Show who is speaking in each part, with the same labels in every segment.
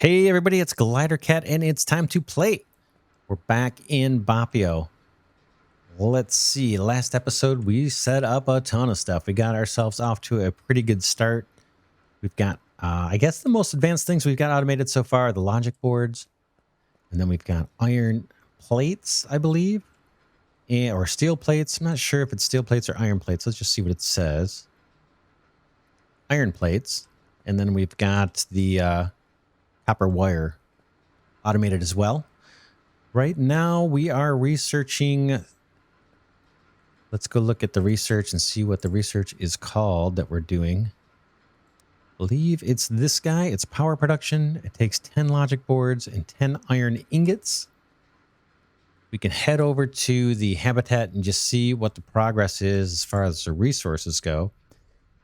Speaker 1: Hey everybody, it's Glidercat and it's time to play. We're back in Boppio. Let's see, last episode we set up a ton of stuff. We got ourselves off to a pretty good start. We've got, I guess the most advanced things we've got automated so far are the logic boards. And then we've got iron plates, I believe, or steel plates. I'm not sure if it's steel plates or iron plates. Let's just see what it says. Iron plates. And then we've got the copper wire automated as well. Right now we are researching. Let's go look at the research and see what the research is called that we're doing. I believe it's this guy. It's power production. It takes 10 logic boards and 10 iron ingots. We can head over to the habitat and just see what the progress is as far as the resources go.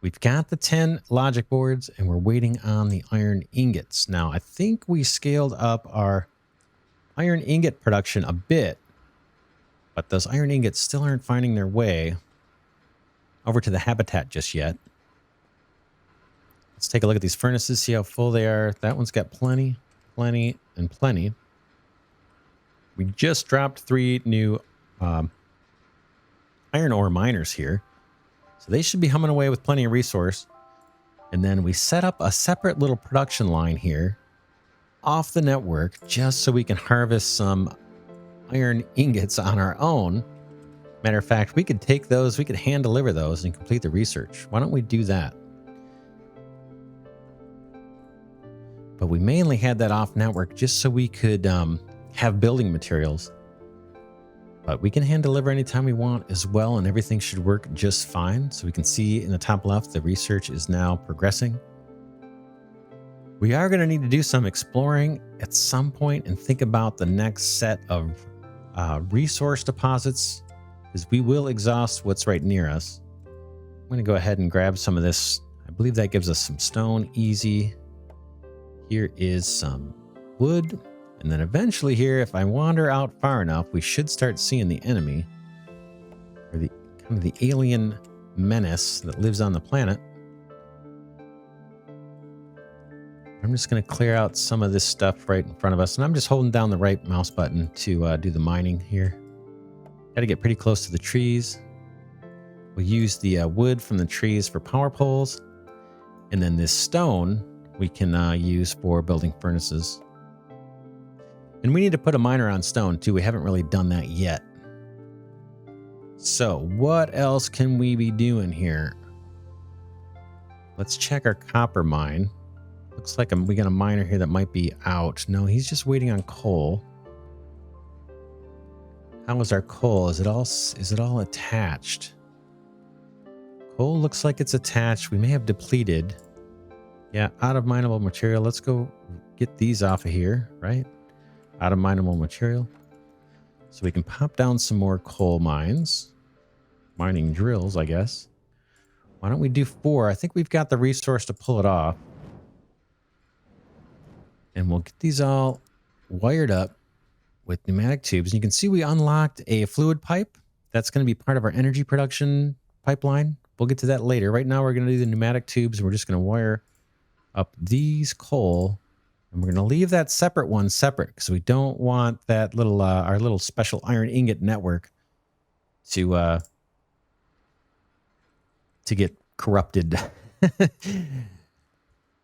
Speaker 1: We've got the 10 logic boards and we're waiting on the iron ingots. Now, I think we scaled up our iron ingot production a bit, but those iron ingots still aren't finding their way over to the habitat just yet. Let's take a look at these furnaces, see how full they are. That one's got plenty, plenty, and plenty. We just dropped 3 new iron ore miners here, so they should be humming away with plenty of resource. And then we set up a separate little production line here off the network just so we can harvest some iron ingots on our own. Matter of fact, we could take those, we could hand deliver those and complete the research. Why don't we do that? But we mainly had that off network just so we could have building materials. But we can hand deliver anytime we want as well, and everything should work just fine. So we can see in the top left, the research is now progressing. We are going to need to do some exploring at some point and think about the next set of resource deposits, because we will exhaust what's right near us. I'm going to go ahead and grab some of this. I believe that gives us some stone, easy. Here is some wood. And then eventually here, if I wander out far enough, we should start seeing the enemy, or the kind of the alien menace that lives on the planet. I'm just going to clear out some of this stuff right in front of us. And I'm just holding down the right mouse button to do the mining here. Got to get pretty close to the trees. We'll use the wood from the trees for power poles. And then this stone we can use for building furnaces. And we need to put a miner on stone too. We haven't really done that yet. So what else can we be doing here? Let's check our copper mine. Looks like we got a miner here that might be out. No, he's just waiting on coal. How is our coal? Is it all attached? Coal looks like it's attached. We may have depleted. Yeah, out of mineable material. Let's go get these off of here, right? Out of mineable material. So we can pop down some more coal mines. Mining drills, I guess. Why don't we do 4? I think we've got the resource to pull it off. And we'll get these all wired up with pneumatic tubes. And you can see we unlocked a fluid pipe. That's going to be part of our energy production pipeline. We'll get to that later. Right now we're going to do the pneumatic tubes. And we're just going to wire up these coal. And we're going to leave that separate one separate because we don't want that little our little special iron ingot network to get corrupted.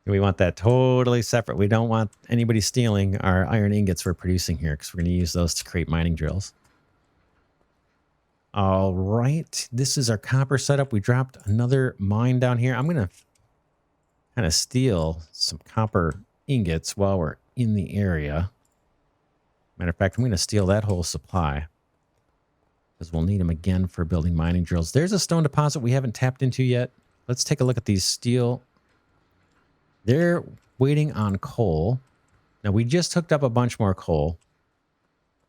Speaker 1: We want that totally separate. We don't want anybody stealing our iron ingots we're producing here because we're going to use those to create mining drills. All right. This is our copper setup. We dropped another mine down here. I'm going to kind of steal some copper ingots while we're in the area. Matter of fact, I'm going to steal that whole supply because we'll need them again for building mining drills. There's a stone deposit we haven't tapped into yet. Let's take a look at these steel. They're waiting on coal. Now, we just hooked up a bunch more coal,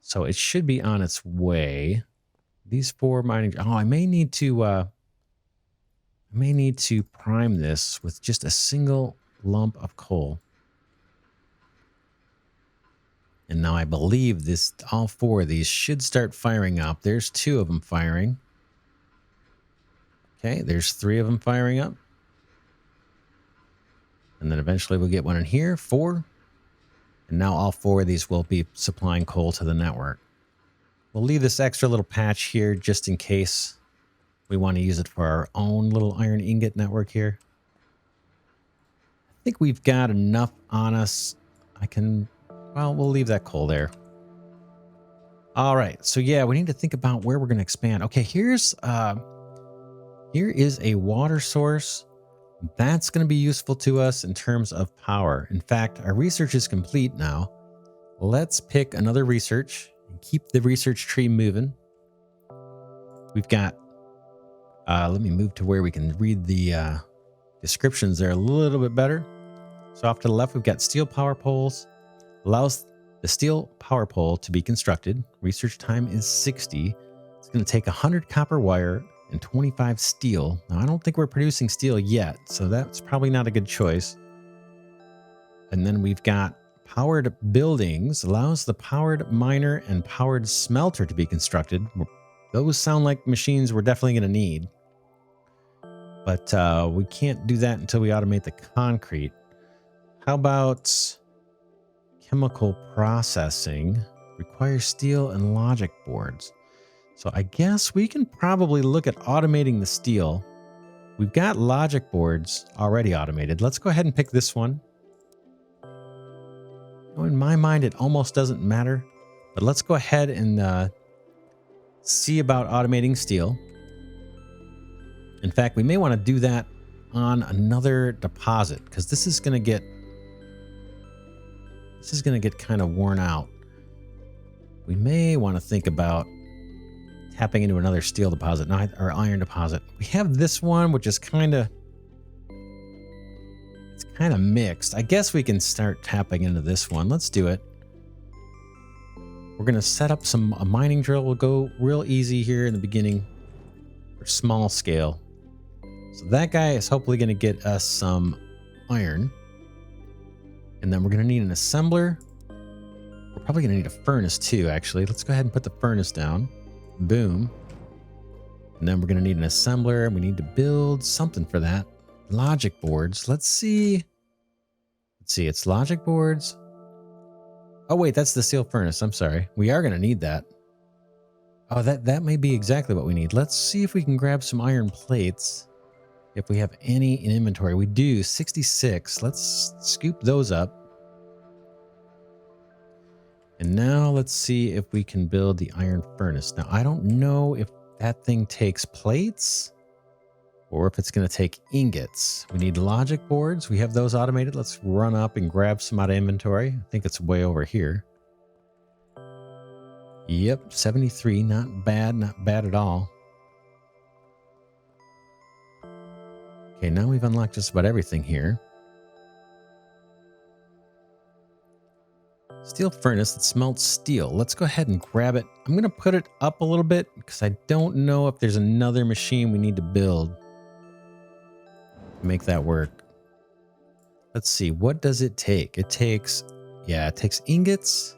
Speaker 1: so it should be on its way. These 4 mining... Oh, I may need to prime this with just a single lump of coal. And now I believe all 4 of these should start firing up. There's 2 of them firing. Okay, there's 3 of them firing up. And then eventually we'll get one in here. 4. And now all 4 of these will be supplying coal to the network. We'll leave this extra little patch here just in case we want to use it for our own little iron ingot network here. I think we've got enough on us. Well, we'll leave that coal there. All right. So yeah, we need to think about where we're going to expand. Okay, here is a water source. That's going to be useful to us in terms of power. In fact, our research is complete now. Let's pick another research and keep the research tree moving. We've got, let me move to where we can read the descriptions there a little bit better. So off to the left, we've got steel power poles. Allows the steel power pole to be constructed. Research time is 60. It's going to take 100 copper wire and 25 steel. Now, I don't think we're producing steel yet, so that's probably not a good choice. And then we've got powered buildings. Allows the powered miner and powered smelter to be constructed. Those sound like machines we're definitely going to need. But we can't do that until we automate the concrete. How about chemical processing? Requires steel and logic boards. So I guess we can probably look at automating the steel. We've got logic boards already automated. Let's go ahead and pick this one. In my mind, it almost doesn't matter, but let's go ahead and see about automating steel. In fact, we may want to do that on another deposit because this is going to get kind of worn out. We may want to think about tapping into another steel deposit, not or iron deposit. We have this one, which is kind of mixed. I guess we can start tapping into this one. Let's do it. We're going to set up a mining drill. We'll go real easy here in the beginning for small scale. So that guy is hopefully going to get us some iron. And then we're going to need an assembler. We're probably going to need a furnace too, actually. Let's go ahead and put the furnace down. Boom. And then we're going to need an assembler, and we need to build something for that. Logic boards. Let's see. It's logic boards. Oh, wait, that's the steel furnace. I'm sorry. We are going to need that. Oh, that may be exactly what we need. Let's see if we can grab some iron plates. If we have any in inventory. We do, 66. Let's scoop those up. And now let's see if we can build the iron furnace. Now, I don't know if that thing takes plates or if it's going to take ingots. We need logic boards. We have those automated. Let's run up and grab some out of inventory. I think it's way over here. Yep, 73. Not bad at all. Okay, now we've unlocked just about everything here. Steel furnace that smelts steel. Let's go ahead and grab it. I'm going to put it up a little bit because I don't know if there's another machine we need to build to make that work. Let's see. What does it take? It takes ingots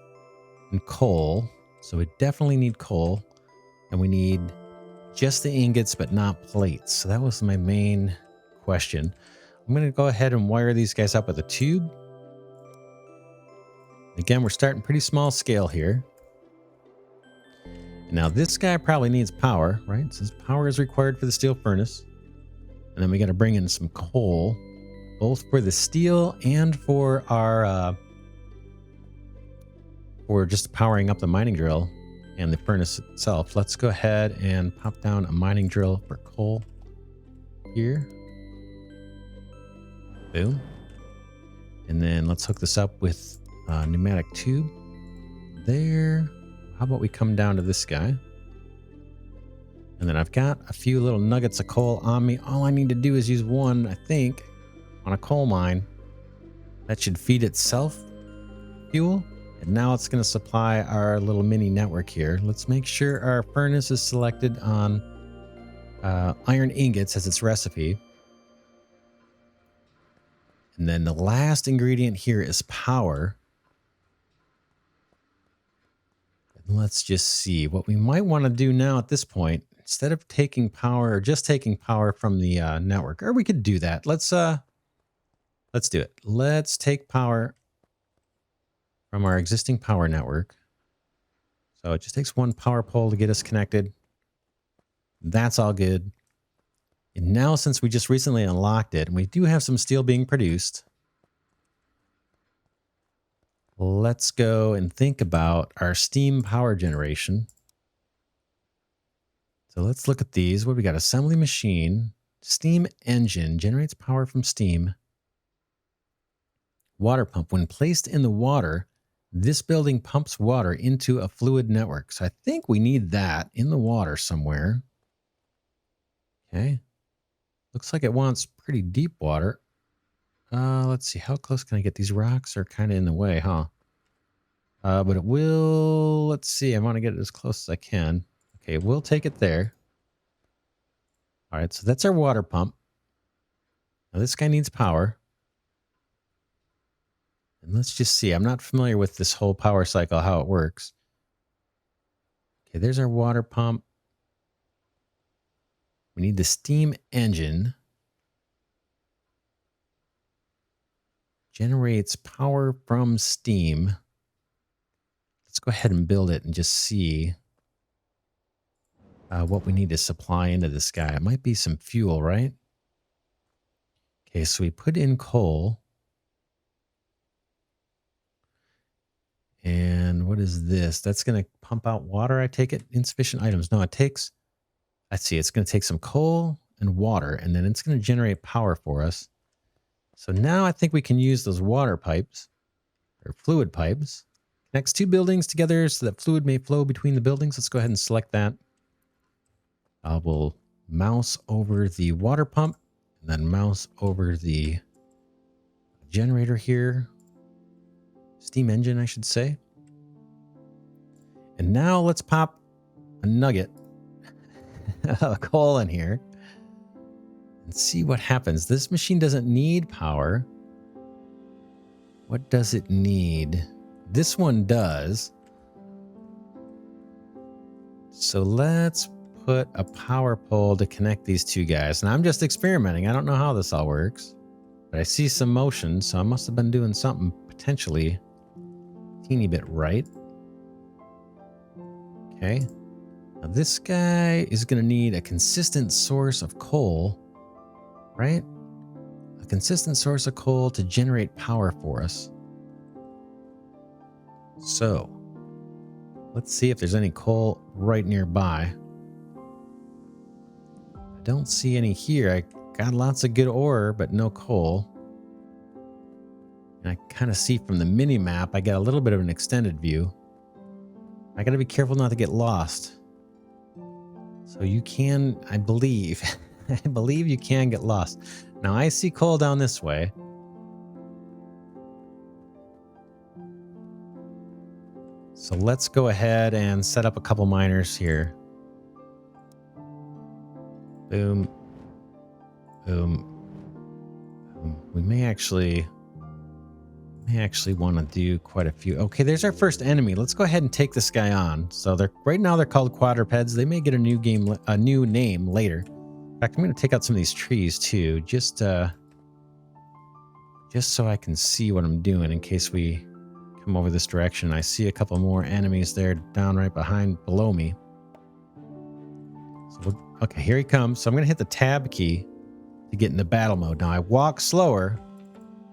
Speaker 1: and coal. So we definitely need coal. And we need just the ingots, but not plates. So that was my main question. I'm going to go ahead and wire these guys up with a tube. Again, we're starting pretty small scale here. Now this guy probably needs power, right? Since power is required for the steel furnace. And then we got to bring in some coal, both for the steel and for our, for just powering up the mining drill and the furnace itself. Let's go ahead and pop down a mining drill for coal here. Boom. And then let's hook this up with a pneumatic tube there. How about we come down to this guy? And then I've got a few little nuggets of coal on me. All I need to do is use one, I think, on a coal mine. That should feed itself fuel. And now it's going to supply our little mini network here. Let's make sure our furnace is selected on iron ingots as its recipe. And then the last ingredient here is power. And let's just see what we might want to do now at this point. Instead of taking power or just taking power from the network, or we could do that. Let's do it. Let's take power from our existing power network. So it just takes one power pole to get us connected. That's all good. And now, since we just recently unlocked it, and we do have some steel being produced, let's go and think about our steam power generation. So let's look at these. What we got? Assembly machine, steam engine, generates power from steam. Water pump. When placed in the water, this building pumps water into a fluid network. So I think we need that in the water somewhere. Okay. Looks like it wants pretty deep water. Let's see. How close can I get? These rocks are kind of in the way, huh? But it will... Let's see. I want to get it as close as I can. Okay, we'll take it there. All right, so that's our water pump. Now this guy needs power. And let's just see. I'm not familiar with this whole power cycle, how it works. Okay, there's our water pump. We need the steam engine. Generates power from steam. Let's go ahead and build it and just see what we need to supply into this guy. It might be some fuel, right? Okay, so we put in coal. And what is this? That's going to pump out water, I take it? Insufficient items. No, it takes... Let's see. It's going to take some coal and water, and then it's going to generate power for us. So now I think we can use those water pipes, or fluid pipes. Connects two buildings together so that fluid may flow between the buildings. Let's go ahead and select that. We'll mouse over the water pump, and then mouse over the generator here. Steam engine, I should say. And now let's pop a nugget of coal in here and see what happens. This machine doesn't need power. What does it need? This one does. So let's put a power pole to connect these two guys. And I'm just experimenting. I don't know how this all works, but I see some motion, so I must have been doing something potentially a teeny bit right. Okay. Now this guy is going to need a consistent source of coal, right? A consistent source of coal to generate power for us. So let's see if there's any coal right nearby. I don't see any here. I got lots of good ore, but no coal. And I kind of see from the mini map, I get a little bit of an extended view. I got to be careful not to get lost. So you can, I believe, I believe you can get lost. Now I see coal down this way. So let's go ahead and set up a couple miners here. Boom. Boom. Boom. We may actually want to do quite a few. Okay, there's our first enemy. Let's go ahead and take this guy on. So they're right now they're called quadrupeds. They may get a new name later. In fact, I'm going to take out some of these trees too, just so I can see what I'm doing in case we come over this direction. I see a couple more enemies there down right below me. So okay, here he comes. So I'm going to hit the tab key to get into battle mode. Now I walk slower,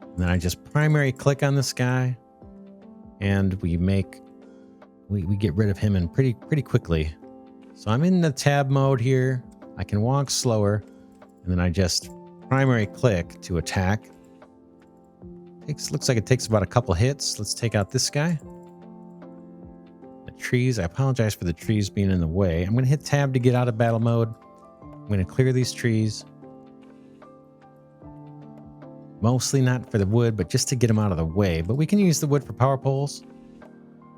Speaker 1: and then I just primary click on this guy, and we get rid of him in pretty quickly. So I'm in the tab mode here. I can walk slower, and then I just primary click to attack. Looks like it takes about a couple hits. Let's take out this guy. The trees. I apologize for the trees being in the way. I'm going to hit tab to get out of battle mode. I'm going to clear these trees. Mostly not for the wood, but just to get them out of the way. But we can use the wood for power poles.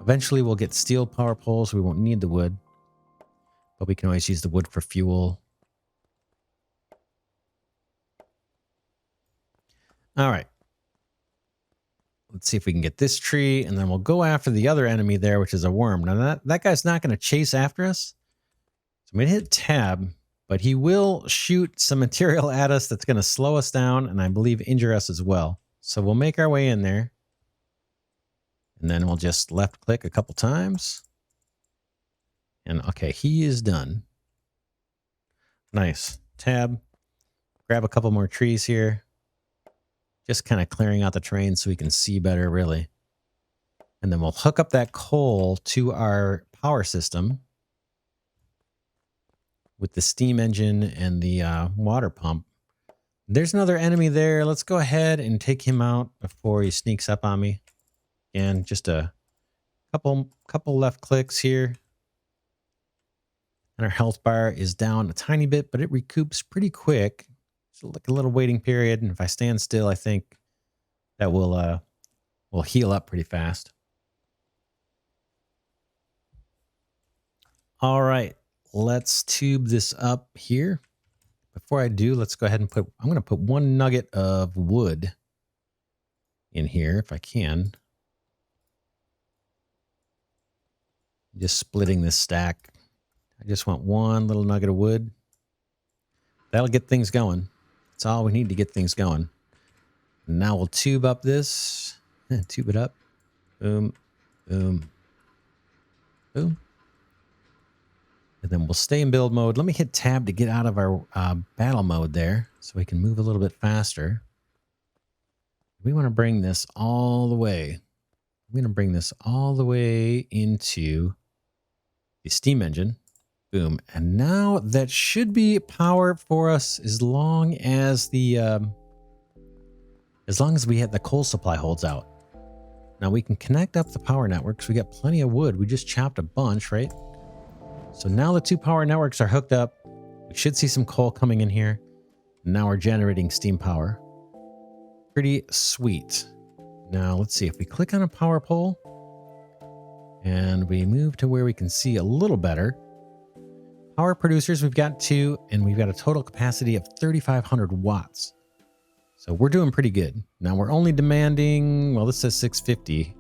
Speaker 1: Eventually we'll get steel power poles. So we won't need the wood. But we can always use the wood for fuel. All right. Let's see if we can get this tree, and then we'll go after the other enemy there, which is a worm. Now, that guy's not going to chase after us. So I'm going to hit tab, but he will shoot some material at us that's going to slow us down, and I believe injure us as well. So we'll make our way in there. And then we'll just left click a couple times. And okay, he is done. Nice. Tab. Grab a couple more trees here. Just kind of clearing out the terrain so we can see better, really. And then we'll hook up that coal to our power system with the steam engine and the water pump. There's another enemy there. Let's go ahead and take him out before he sneaks up on me. And just a couple left clicks here. And our health bar is down a tiny bit, but it recoups pretty quick. So like a little waiting period. And if I stand still, I think that will heal up pretty fast. All right, let's tube this up here. Before I do, let's go ahead and I'm going to put one nugget of wood in here if I can. Just splitting this stack. I just want one little nugget of wood. That'll get things going. That's all we need to get things going. And now we'll tube up this. Tube it up. Boom, boom, boom. And then we'll stay in build mode. Let me hit tab to get out of our battle mode there so we can move a little bit faster. We want to bring this all the way. I'm going to bring this all the way into the steam engine. Boom. And now that should be power for us as long as we have the coal supply holds out. Now we can connect up the power networks. We got plenty of wood. We just chopped a bunch, right? So now the two power networks are hooked up. We should see some coal coming in here. Now we're generating steam power. Pretty sweet. Now let's see if we click on a power pole and we move to where we can see a little better. Power producers, we've got 2, and we've got a total capacity of 3,500 watts. So we're doing pretty good. Now we're only demanding, well, this says 650.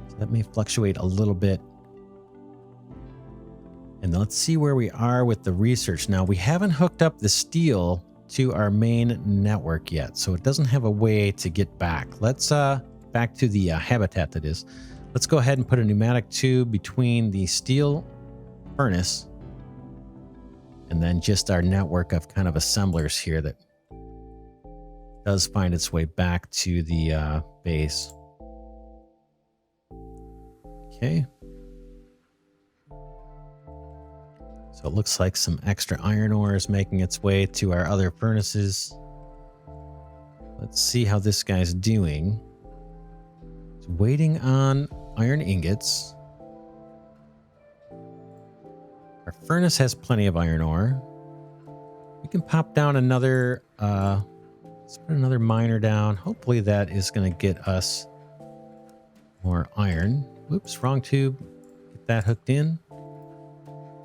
Speaker 1: So that may fluctuate a little bit. And let's see where we are with the research. Now, we haven't hooked up the steel to our main network yet, so it doesn't have a way to get back. Let's back to the habitat that is. Let's go ahead and put a pneumatic tube between the steel furnace and then just our network of kind of assemblers here that does find its way back to the base. Okay. So it looks like some extra iron ore is making its way to our other furnaces. Let's see how this guy's doing. It's waiting on iron ingots. Our furnace has plenty of iron ore. We can pop down another, let's put another miner down. Hopefully that is going to get us more iron. Whoops, wrong tube. Get that hooked in.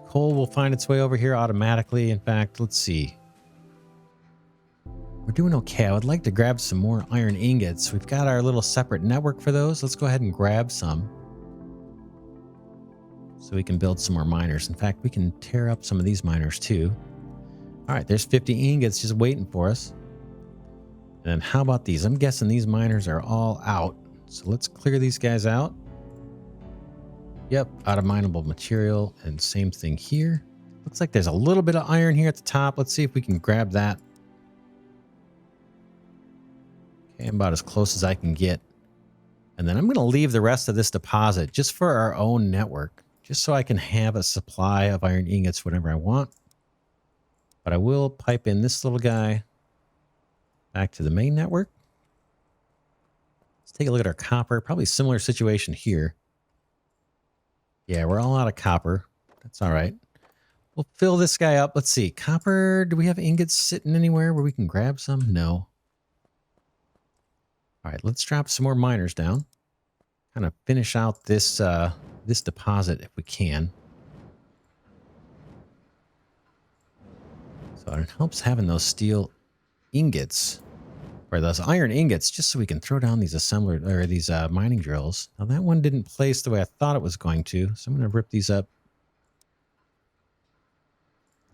Speaker 1: Coal will find its way over here automatically. In fact, let's see. We're doing okay. I would like to grab some more iron ingots. We've got our little separate network for those. Let's go ahead and grab some so we can build some more miners. In fact, we can tear up some of these miners too. All right, there's 50 ingots just waiting for us. And how about these? I'm guessing these miners are all out. So let's clear these guys out. Yep, out of mineable material, and same thing here. Looks like there's a little bit of iron here at the top. Let's see if we can grab that. Okay, I'm about as close as I can get. And then I'm going to leave the rest of this deposit just for our own network, just so I can have a supply of iron ingots whenever I want. But I will pipe in this little guy back to the main network. Let's take a look at our copper. Probably similar situation here. Yeah, we're all out of copper. That's all right. We'll fill this guy up. Let's see. Copper, do we have ingots sitting anywhere where we can grab some? No. All right, let's drop some more miners down. Kind of finish out this this deposit if we can. So it helps having those steel ingots, or those iron ingots, just so we can throw down these assembler or these mining drills. Now that one didn't place the way I thought it was going to, so I'm going to rip these up.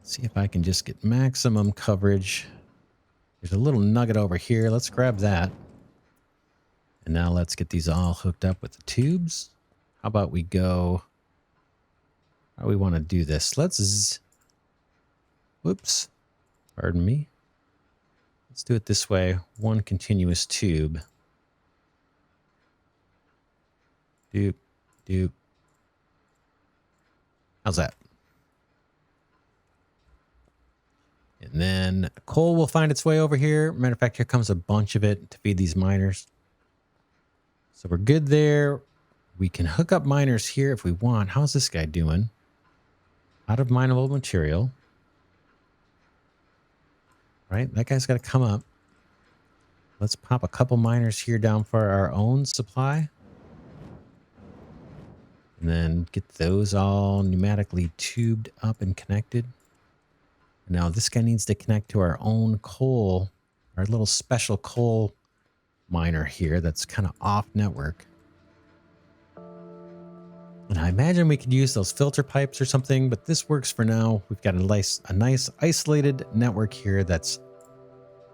Speaker 1: See if I can just get maximum coverage. There's a little nugget over here. Let's grab that. And now let's get these all hooked up with the tubes. How about we go... How do we want to do this? Whoops. Pardon me. Let's do it this way. One continuous tube. Doop, doop. How's that? And then coal will find its way over here. Matter of fact, here comes a bunch of it to feed these miners. So we're good there. We can hook up miners here if we want. How's this guy doing? Out of mineable material. Right? That guy's got to come up. Let's pop a couple miners here down for our own supply. And then get those all pneumatically tubed up and connected. Now this guy needs to connect to our own coal, our little special coal miner here that's kind of off network. And I imagine we could use those filter pipes or something, but this works for now. We've got a nice isolated network here that's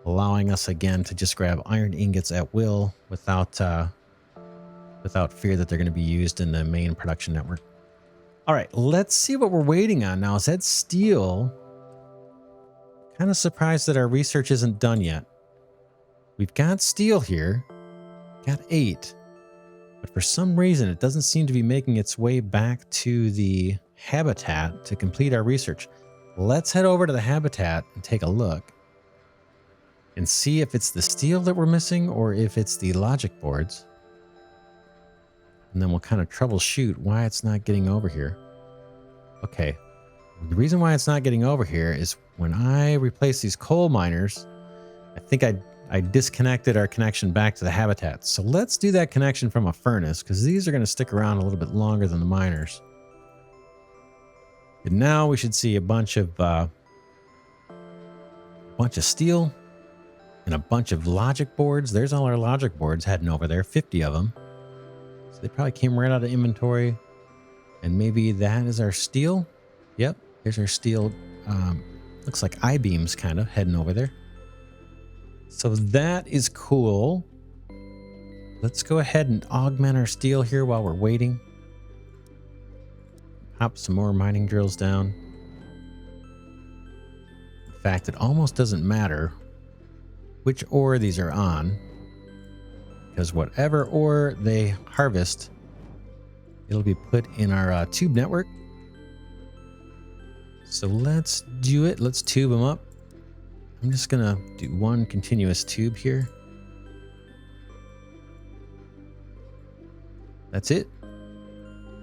Speaker 1: allowing us again to just grab iron ingots at will without fear that they're going to be used in the main production network. All right, let's see what we're waiting on now. Is that steel? Kind of surprised that our research isn't done yet. We've got steel here, got 8, but for some reason it doesn't seem to be making its way back to the habitat to complete our research. Let's head over to the habitat and take a look and see if it's the steel that we're missing or if it's the logic boards. And then we'll kind of troubleshoot why it's not getting over here. Okay. The reason why it's not getting over here is when I replace these coal miners, I think I disconnected our connection back to the habitat. So let's do that connection from a furnace because these are going to stick around a little bit longer than the miners. And now we should see a bunch of steel and a bunch of logic boards. There's all our logic boards heading over there, 50 of them. So they probably came right out of inventory. And maybe that is our steel. Yep, there's our steel. Looks like I-beams kind of heading over there. So that is cool. Let's go ahead and augment our steel here while we're waiting. Pop some more mining drills down. In fact, it almost doesn't matter which ore these are on, because whatever ore they harvest, it'll be put in our tube network. So let's do it. Let's tube them up. I'm just going to do one continuous tube here. That's it.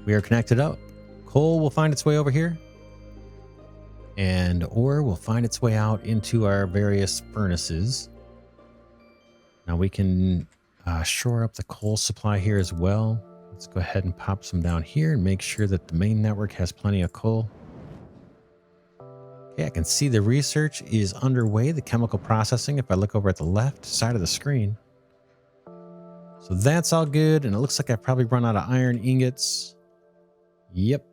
Speaker 1: We are connected up. Coal will find its way over here. And ore will find its way out into our various furnaces. Now we can shore up the coal supply here as well. Let's go ahead and pop some down here and make sure that the main network has plenty of coal. Okay, I can see the research is underway, the chemical processing, if I look over at the left side of the screen. So that's all good, and it looks like I've probably run out of iron ingots. Yep.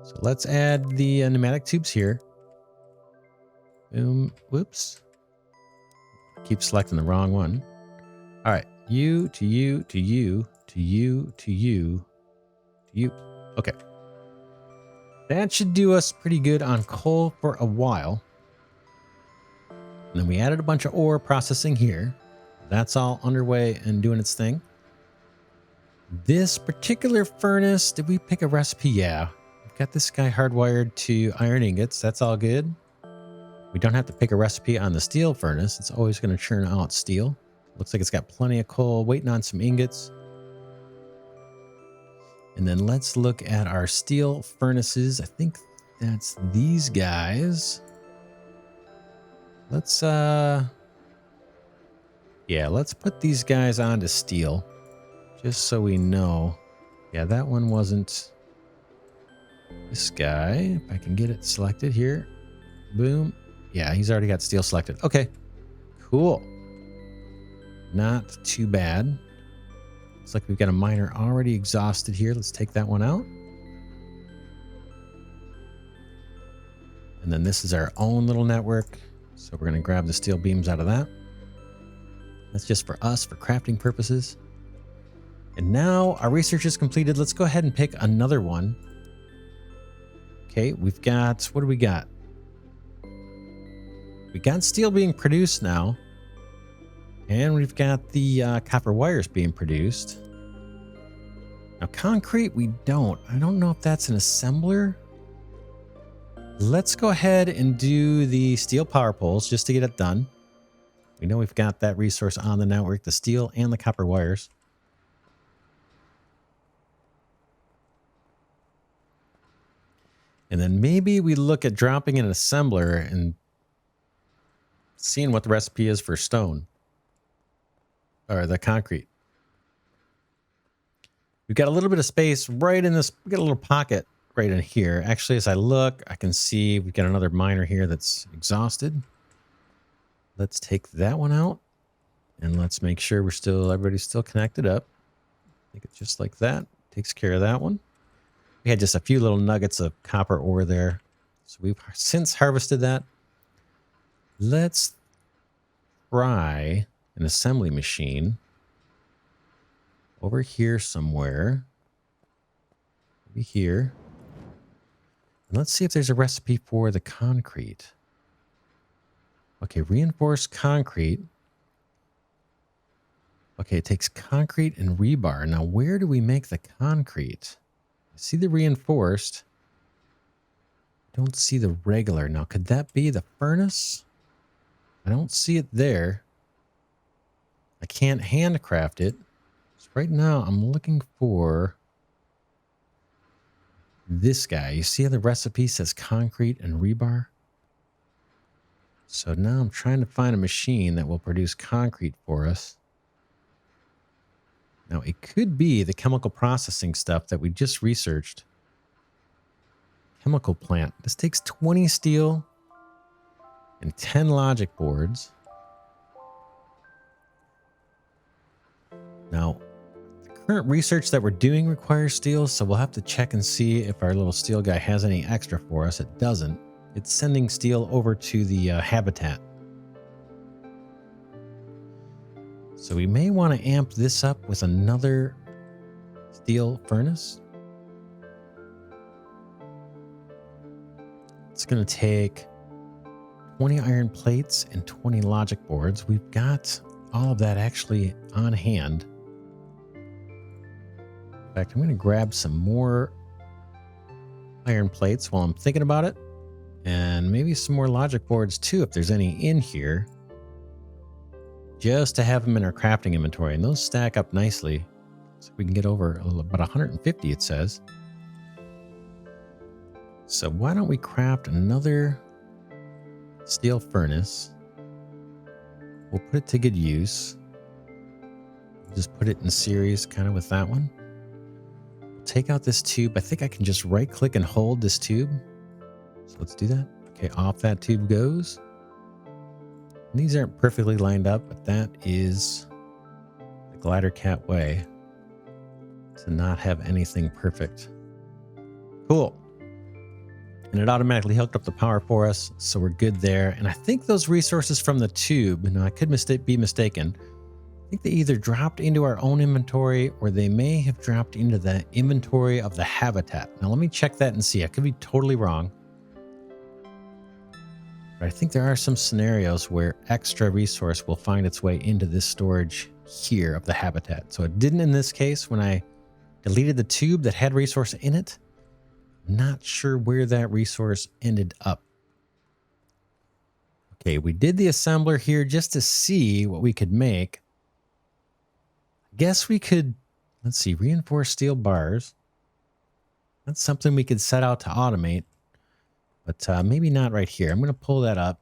Speaker 1: So let's add the pneumatic tubes here. Boom. Whoops. Keep selecting the wrong one. All right. You to you to you to you to you to you. Okay. That should do us pretty good on coal for a while. And then we added a bunch of ore processing here. That's all underway and doing its thing. This particular furnace, did we pick a recipe? Yeah. We've got this guy hardwired to iron ingots. That's all good. We don't have to pick a recipe on the steel furnace. It's always going to churn out steel. Looks like it's got plenty of coal, waiting on some ingots. And then let's look at our steel furnaces. I think that's these guys. Let's let's put these guys onto steel just so we know. Yeah, that one wasn't this guy. If I can get it selected here. Boom. Yeah, he's already got steel selected. Okay, cool. Not too bad. Looks like we've got a miner already exhausted here. Let's take that one out. And then this is our own little network. So we're going to grab the steel beams out of that. That's just for us, for crafting purposes. And now our research is completed. Let's go ahead and pick another one. Okay, we've got, what do we got? We got steel being produced now. And we've got the copper wires being produced. Now concrete, we don't. I don't know if that's an assembler. Let's go ahead and do the steel power poles just to get it done. We know we've got that resource on the network, the steel and the copper wires. And then maybe we look at dropping an assembler and seeing what the recipe is for stone. Or the concrete. We've got a little bit of space right in this. We got a little pocket right in here. Actually, as I look, I can see we've got another miner here that's exhausted. Let's take that one out. And let's make sure everybody's still connected up. I think it's just like that. Takes care of that one. We had just a few little nuggets of copper ore there. So we've since harvested that. Let's try an assembly machine over here somewhere. Maybe here. And let's see if there's a recipe for the concrete. Okay, reinforced concrete. Okay, it takes concrete and rebar. Now, where do we make the concrete? I see the reinforced. I don't see the regular. Now, could that be the furnace? I don't see it there. I can't handcraft it. So right now, I'm looking for this guy. You see how the recipe says concrete and rebar? So now I'm trying to find a machine that will produce concrete for us. Now, it could be the chemical processing stuff that we just researched. Chemical plant. This takes 20 steel and 10 logic boards. Now, the current research that we're doing requires steel, so we'll have to check and see if our little steel guy has any extra for us. It doesn't. It's sending steel over to the habitat. So we may want to amp this up with another steel furnace. It's going to take 20 iron plates and 20 logic boards. We've got all of that actually on hand. In fact, I'm going to grab some more iron plates while I'm thinking about it. And maybe some more logic boards too, if there's any in here. Just to have them in our crafting inventory. And those stack up nicely. So we can get over about 150, it says. So why don't we craft another steel furnace. We'll put it to good use. Just put it in series kind of with that one. Take out this tube. I think I can just right click and hold this tube. So let's do that. Okay, off that tube goes. And these aren't perfectly lined up, but that is the Glidercat way to not have anything perfect. Cool. And it automatically hooked up the power for us, so we're good there. And I think those resources from the tube, now I could be mistaken, I think they either dropped into our own inventory or they may have dropped into the inventory of the habitat. Now let me check that and see. I could be totally wrong. But I think there are some scenarios where extra resource will find its way into this storage here of the habitat. So it didn't in this case when I deleted the tube that had resource in it. Not sure where that resource ended up. Okay, we did the assembler here just to see what we could make. I guess we could, let's see, reinforced steel bars. That's something we could set out to automate. But maybe not right here. I'm going to pull that up.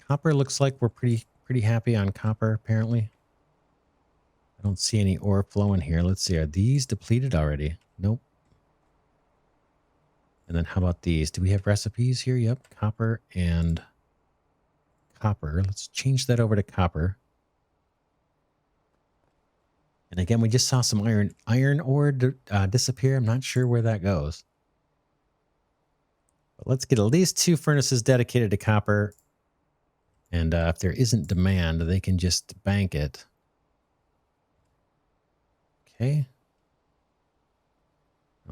Speaker 1: Copper looks like we're pretty happy on copper, apparently. I don't see any ore flowing here. Let's see. Are these depleted already? Nope. And then how about these? Do we have recipes here? Yep. Copper and copper. Let's change that over to copper. And again, we just saw some iron ore disappear. I'm not sure where that goes. But let's get at least 2 furnaces dedicated to copper. And if there isn't demand, they can just bank it. Okay.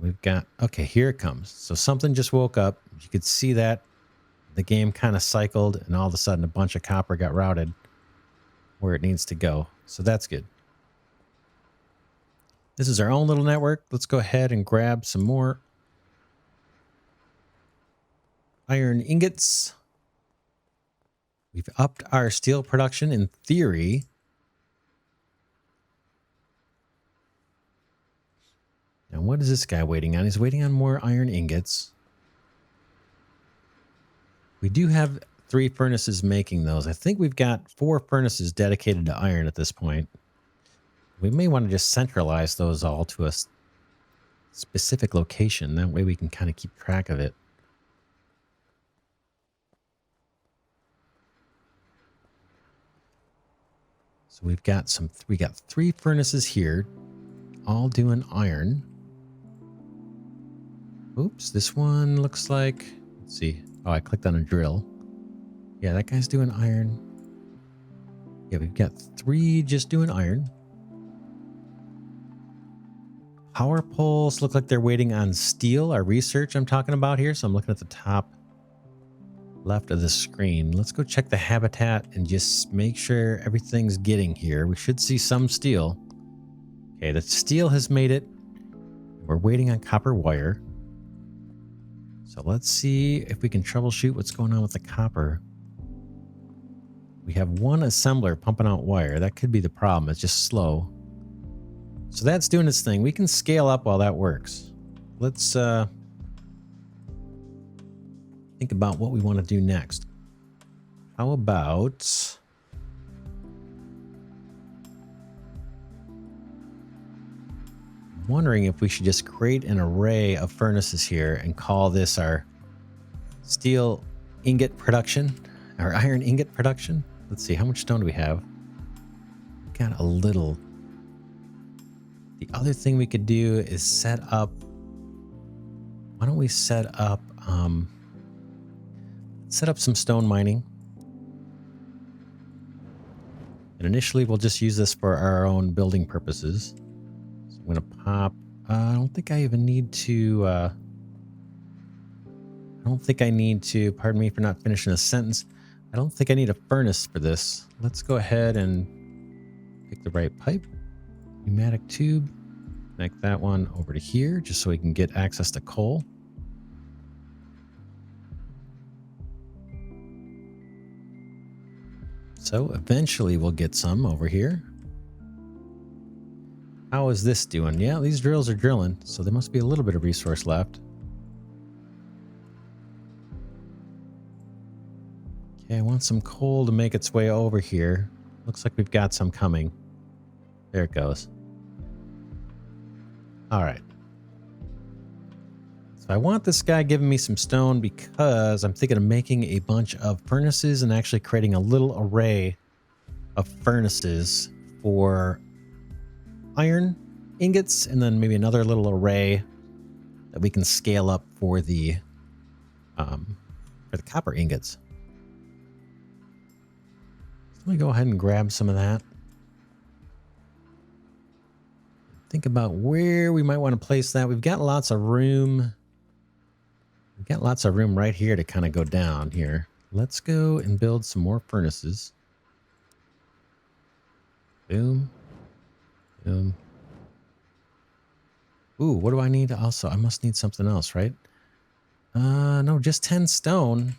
Speaker 1: We've got, okay, here it comes. So something just woke up. You could see that the game kind of cycled and all of a sudden a bunch of copper got routed where it needs to go. So that's good. This is our own little network. Let's go ahead and grab some more iron ingots. We've upped our steel production in theory. Now, what is this guy waiting on? He's waiting on more iron ingots. We do have 3 furnaces making those. I think we've got 4 furnaces dedicated to iron at this point. We may want to just centralize those all to a specific location. That way we can kind of keep track of it. So we got 3 furnaces here, all doing iron. Oops, this one looks like, let's see. Oh, I clicked on a drill. Yeah, that guy's doing iron. Yeah, we've got 3 just doing iron. Power poles look like they're waiting on steel, our research I'm talking about here. So I'm looking at the top left of the screen. Let's go check the habitat and just make sure everything's getting here. We should see some steel. Okay, the steel has made it. We're waiting on copper wire. So let's see if we can troubleshoot what's going on with the copper. We have 1 assembler pumping out wire. That could be the problem. It's just slow. So that's doing its thing. We can scale up while that works. Let's think about what we want to do next. How about... I'm wondering if we should just create an array of furnaces here and call this our steel ingot production, our iron ingot production. Let's see, how much stone do we have? We've got a little. The other thing we could do is set up, why don't we set up some stone mining. And initially we'll just use this for our own building purposes. So I'm going to pop, I don't think I even need to, pardon me for not finishing a sentence. I don't think I need a furnace for this. Let's go ahead and pick the right pipe. Pneumatic tube. Connect that one over to here just so we can get access to coal. So eventually we'll get some over here. How is this doing? Yeah, these drills are drilling, so there must be a little bit of resource left. Okay, I want some coal to make its way over here. Looks like we've got some coming. There it goes. All right. So I want this guy giving me some stone because I'm thinking of making a bunch of furnaces and actually creating a little array of furnaces for iron ingots, and then maybe another little array that we can scale up for the copper ingots. So let me go ahead and grab some of that. Think about where we might want to place that. We've got lots of room. We've got lots of room right here to kind of go down here. Let's go and build some more furnaces. Boom. Boom. Ooh, what do I need also? I must need something else, right? No, just 10 stone.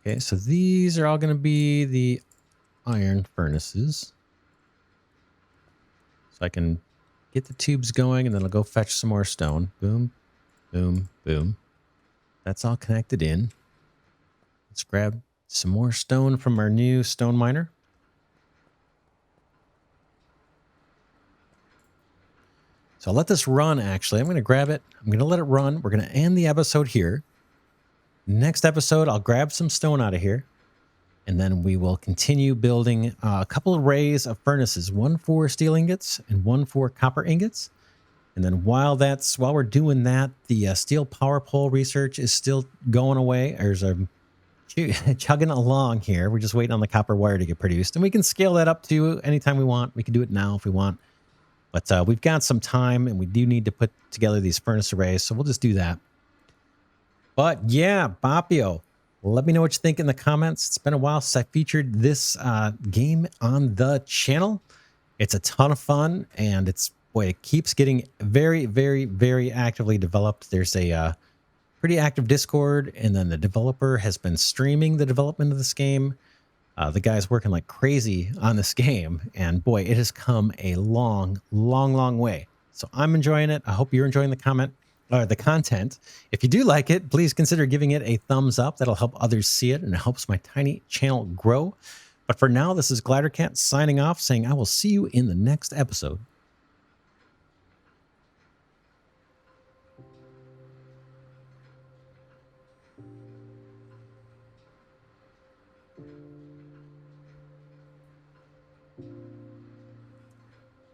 Speaker 1: Okay, so these are all going to be the iron furnaces. So I can get the tubes going and then I'll go fetch some more stone. Boom, boom, boom. That's all connected in. Let's grab some more stone from our new stone miner. So I'll let this run, actually. I'm going to grab it. I'm going to let it run. We're going to end the episode here. Next episode, I'll grab some stone out of here. And then we will continue building a couple of arrays of furnaces. One for steel ingots and one for copper ingots. And then while we're doing that, the steel power pole research is still going away. There's a chugging along here. We're just waiting on the copper wire to get produced, and we can scale that up to anytime we want. We can do it now if we want, but we've got some time, and we do need to put together these furnace arrays, so we'll just do that. But yeah, Boppio, let me know what you think in the comments. It's been a while since I featured this game on the channel. It's a ton of fun, and it keeps getting very, very, very actively developed. There's a pretty active Discord, and then the developer has been streaming the development of this game. The guy's working like crazy on this game, and boy, it has come a long, long, long way. So I'm enjoying it. I hope you're enjoying the content. If you do like it, please consider giving it a thumbs up. That'll help others see it, and it helps my tiny channel grow. But for now, this is Glidercat signing off, saying I will see you in the next episode.